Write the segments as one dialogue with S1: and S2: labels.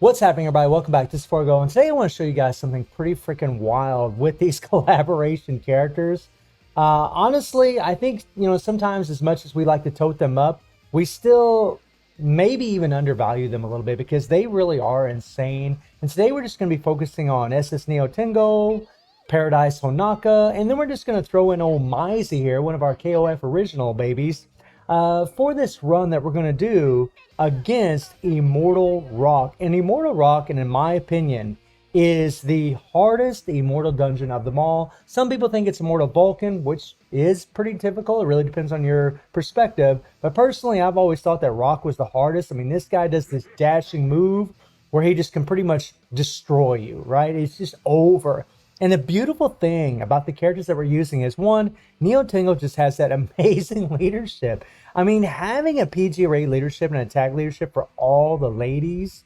S1: What's happening, everybody? Welcome back. This is Forgo, and today I want to show you guys something pretty freaking wild with these collaboration characters. Honestly, I think, sometimes as much as we like to tote them up, we still maybe even undervalue them a little bit because they really are insane. And today we're just going to be focusing on SS Neotingo, Paradise Honoka, and then we're just going to throw in old Mizzy here, one of our KOF original babies, for this run that we're going to do against Immortal Rock. And Immortal Rock, and in my opinion, is the hardest Immortal dungeon of them all. Some people think it's Immortal Vulcan, which is pretty typical. It really depends on your perspective. But personally, I've always thought that Rock was the hardest. I mean, this guy does this dashing move where he just can pretty much destroy you, right? It's just over. And the beautiful thing about the characters that we're using is, one, Neotingo just has that amazing leadership. I mean, having a PG rate leadership and attack leadership for all the ladies,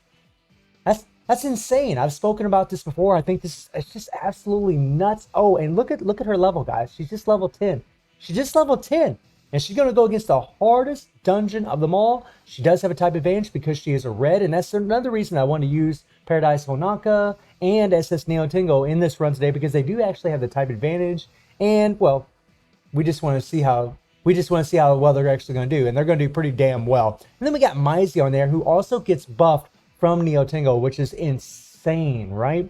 S1: that's insane. I've spoken about this before. I think it's just absolutely nuts. Oh, and look at her level, guys. She's just level 10. She's just level 10. And she's going to go against the hardest dungeon of them all. She does have a type advantage because she is a red. And that's another reason I want to use Paradise Honoka and SS Neotingo in this run today, because they do actually have the type advantage. And, well, we just want to see how well they're actually going to do. And they're going to do pretty damn well. And then we got Mizzy on there, who also gets buffed from Neotingo, which is insane, right?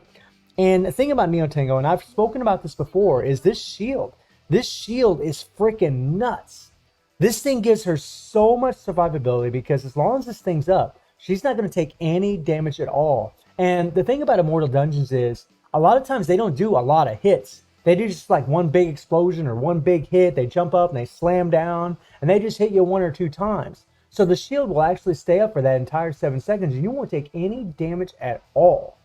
S1: And the thing about Neotingo, and I've spoken about this before, is this shield. This shield is freaking nuts. This thing gives her so much survivability because as long as this thing's up, she's not going to take any damage at all. And the thing about Immortal Dungeons is, a lot of times they don't do a lot of hits. They do just like one big explosion or one big hit. They jump up and they slam down, and they just hit you one or two times. So the shield will actually stay up for that entire 7 seconds, and you won't take any damage at all.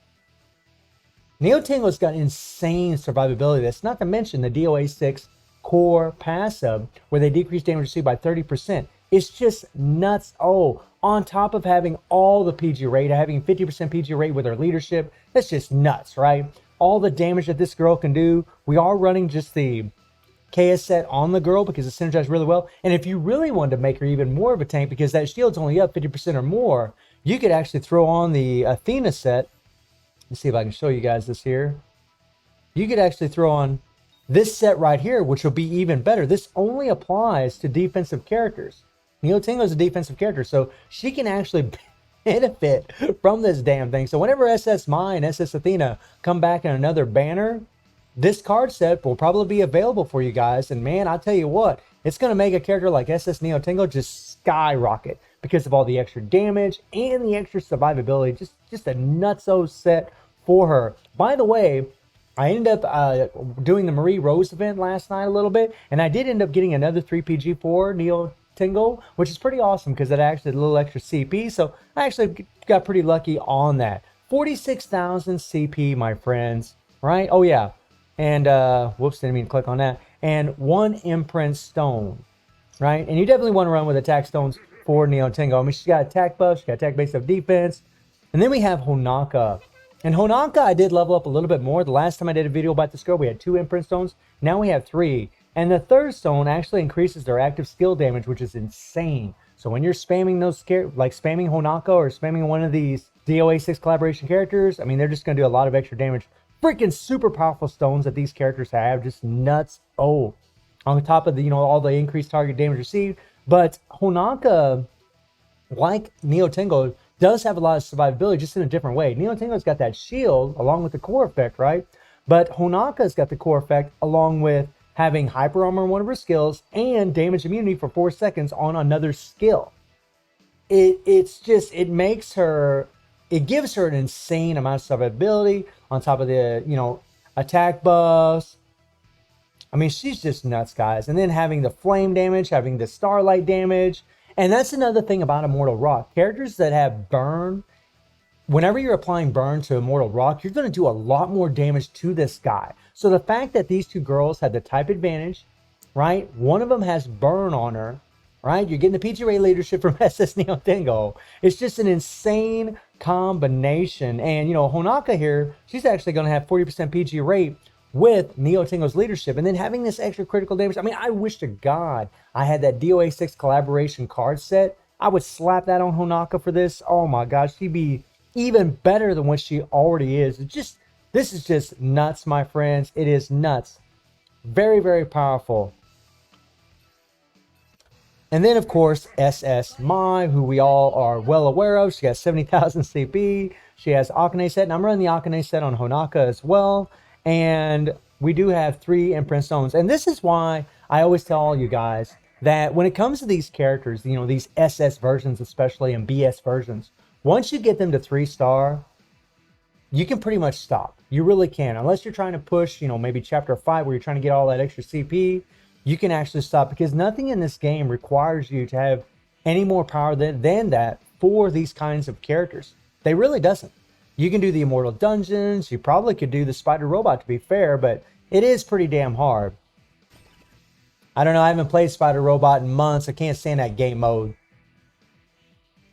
S1: Neotingo's got insane survivability. That's not to mention the DOA 6 core passive, where they decrease damage received by 30%. It's just nuts. Oh, on top of having all the PG rate, having 50% PG rate with her leadership, that's just nuts, right? All the damage that this girl can do. We are running just the KS set on the girl because it synergizes really well. And if you really wanted to make her even more of a tank, because that shield's only up 50% or more, you could actually throw on the Athena set. Let's see if I can show you guys this here. You could actually throw on this set right here, which will be even better. This only applies to defensive characters. Neotingo is a defensive character, so she can actually benefit from this damn thing. So whenever SS Mai and SS Athena come back in another banner, this card set will probably be available for you guys. And man, I'll tell you what, it's going to make a character like SS Neotingo just skyrocket because of all the extra damage and the extra survivability. Just a nutso set for her. By the way, I ended up doing the Marie Rose event last night a little bit, and I did end up getting another 3PG for Neotingo, which is pretty awesome because it actually had a little extra CP, so I actually got pretty lucky on that. 46,000 CP, my friends, right? Oh, yeah. And, whoops, didn't mean to click on that. And 1 imprint stone, right? And you definitely want to run with attack stones for Neotingo. I mean, she's got attack buff, she's got attack base of defense. And then we have Honoka. And Honoka, I did level up a little bit more. The last time I did a video about this girl, we had 2 imprint stones. Now we have 3. And the third stone actually increases their active skill damage, which is insane. So when you're spamming those, like spamming Honoka or spamming one of these DOA 6 collaboration characters, I mean, they're just going to do a lot of extra damage. Freaking super powerful stones that these characters have. Just nuts. Oh, on top of the, all the increased target damage received. But Honoka, like Neotingo, does have a lot of survivability, just in a different way. Neotingo's got that shield along with the core effect, right? But Honoka's got the core effect along with having hyper armor on one of her skills and damage immunity for 4 seconds on another skill. It gives her an insane amount of survivability on top of the, attack buffs. I mean, she's just nuts, guys. And then having the flame damage, having the starlight damage. And that's another thing about Immortal Rock. Characters that have burn, whenever you're applying burn to Immortal Rock, you're going to do a lot more damage to this guy. So the fact that these two girls had the type advantage, right? One of them has burn on her, right? You're getting the PG rate leadership from SS Neotingo. It's just an insane combination. And, Honoka here, she's actually going to have 40% PG rate with Neotingo's leadership, and then having this extra critical damage. I mean, I wish to God I had that DOA 6 collaboration card set. I would slap that on Honoka for this. Oh my gosh, she'd be even better than what she already is. This is just nuts, my friends. It is nuts. Very, very powerful. And then, of course, SS Mai, who we all are well aware of. She has 70,000 CP. She has Akane set, and I'm running the Akane set on Honoka as well. And we do have 3 imprint stones. And this is why I always tell all you guys that when it comes to these characters, you know, these SS versions especially and BS versions, once you get them to 3-star, you can pretty much stop. You really can. Unless you're trying to push, you know, maybe chapter 5 where you're trying to get all that extra CP, you can actually stop, because nothing in this game requires you to have any more power than that for these kinds of characters. They really doesn't. You can do the Immortal Dungeons. You probably could do the Spider Robot, to be fair, but it is pretty damn hard. I don't know. I haven't played Spider Robot in months. I can't stand that game mode.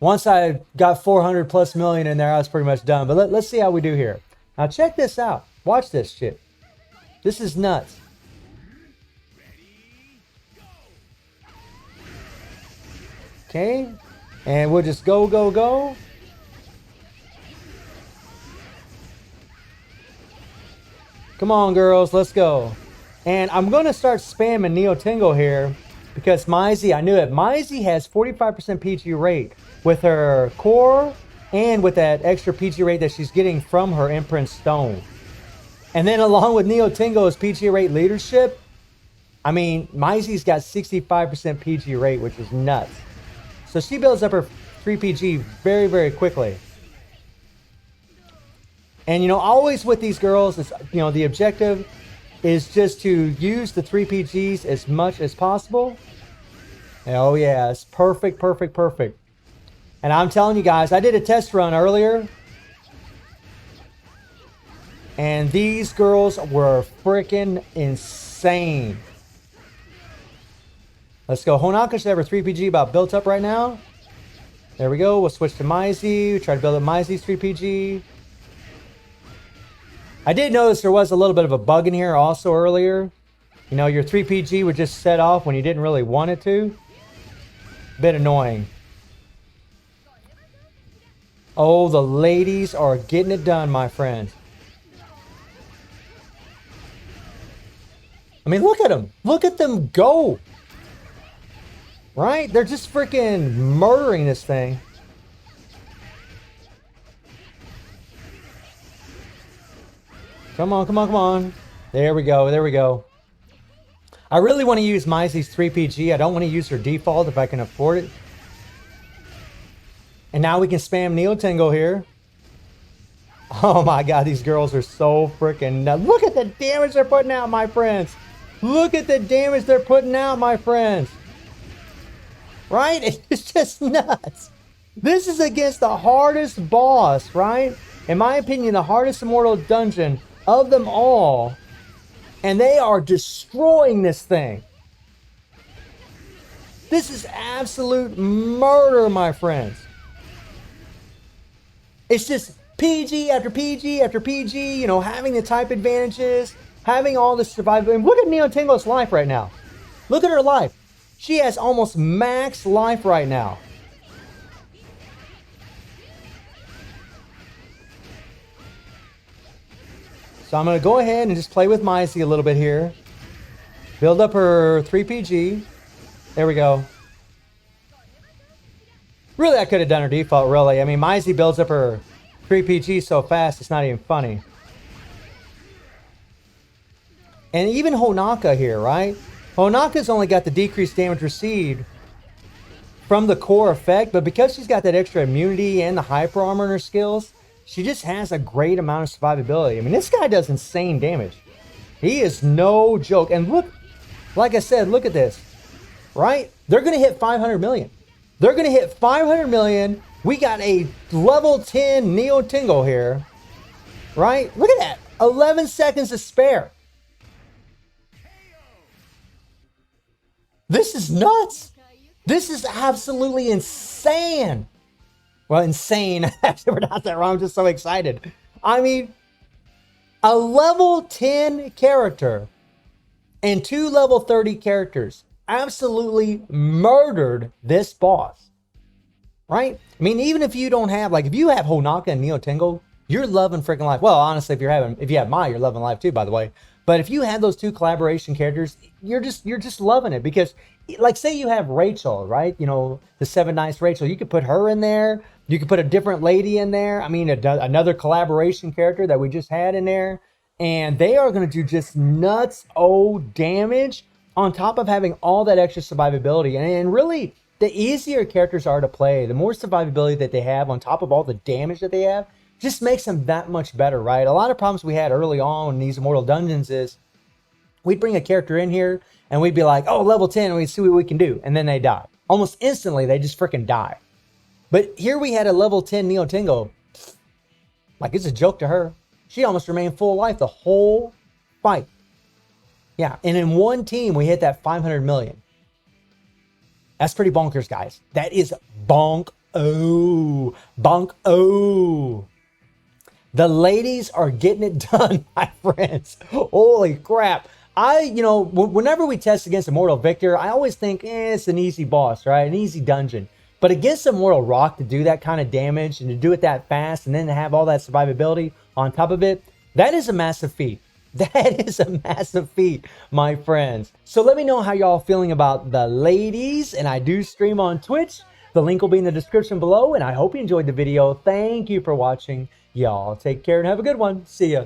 S1: Once I got 400 plus million in there, I was pretty much done. But let's see how we do here. Now check this out. Watch this shit. This is nuts. Okay. And we'll just go, go, go. Come on, girls. Let's go. And I'm going to start spamming Neotingo here because Mizzy, I knew it. Mizzy has 45% PG rate with her core and with that extra PG rate that she's getting from her imprint stone. And then along with Neotingo's PG rate leadership, I mean, Mizzy's got 65% PG rate, which is nuts. So she builds up her 3 PG very, very quickly. And, you know, always with these girls, it's, you know, the objective is just to use the 3 PGs as much as possible. Oh, yeah, it's perfect, perfect, perfect. And I'm telling you guys, I did a test run earlier. And these girls were freaking insane. Let's go. Honoka should have her 3 PG about built up right now. There we go. We'll switch to Mizzy. Try to build up Mizzy's 3 PG. I did notice there was a little bit of a bug in here also earlier. You know, your 3 PG would just set off when you didn't really want it to. Bit annoying. Oh, the ladies are getting it done, my friends. I mean, look at them. Look at them go. Right? They're just freaking murdering this thing. Come on, come on, come on. There we go, there we go. I really want to use Mizzy's 3 PG. I don't want to use her default if I can afford it. And now we can spam Neotingo here. Oh my god, these girls are so freaking nuts. Look at the damage they're putting out, my friends. Look at the damage they're putting out, my friends. Right? It's just nuts. This is against the hardest boss, right? In my opinion, the hardest Immortal Dungeon of them all. And they are destroying this thing. This is absolute murder, my friends. It's just PG after PG after PG, you know, having the type advantages, having all this survival. And look at Neotingo's life right now. Look at her life. She has almost max life right now. So I'm going to go ahead and just play with Mizzy a little bit here. Build up her 3 PG. There we go. Really, I could have done her default, really. I mean, Mizzy builds up her 3 PG so fast, it's not even funny. And even Honoka here, right? Honaka's only got the decreased damage received from the core effect, but because she's got that extra immunity and the hyper armor in her skills, she just has a great amount of survivability. I mean, this guy does insane damage. He is no joke. And look, like I said, look at this, right? They're going to hit 500 million. They're going to hit 500 million. We got a level 10 Neotingo here, right? Look at that. 11 seconds to spare. This is nuts. This is absolutely insane. Well, insane. I actually pronounced that wrong. I'm just so excited. I mean, a level 10 character and 2 level 30 characters absolutely murdered this boss. right? I mean, even if you don't have, like, if you have Honoka and Neotingo, you're loving freaking life. Well, honestly, if you have Mai, you're loving life too, by the way. But if you have those two collaboration characters, you're just loving it because, like, say you have Rachel, right? You know, the Seven Nights Rachel. You could put her in there. You could put a different lady in there. I mean, another collaboration character that we just had in there, and they are going to do just nuts damage on top of having all that extra survivability. And really, the easier characters are to play, the more survivability that they have on top of all the damage that they have, just makes them that much better, right? A lot of problems we had early on in these Immortal Dungeons is we'd bring a character in here and we'd be like, oh, level 10, and we'd see what we can do. And then they die. Almost instantly, they just freaking die. But here we had a level 10 Neotingo. Like, it's a joke to her. She almost remained full life the whole fight. Yeah, and in one team, we hit that 500 million. That's pretty bonkers, guys. That is bonk. Oh, bonk. Oh. The ladies are getting it done, my friends. Holy crap. Whenever we test against Immortal Victor, I always think, it's an easy boss, right? An easy dungeon. But against Immortal Rock, to do that kind of damage and to do it that fast and then to have all that survivability on top of it, that is a massive feat. That is a massive feat, my friends. So let me know how y'all feeling about the ladies. And I do stream on Twitch. The link will be in the description below. And I hope you enjoyed the video. Thank you for watching. Y'all take care and have a good one. See ya.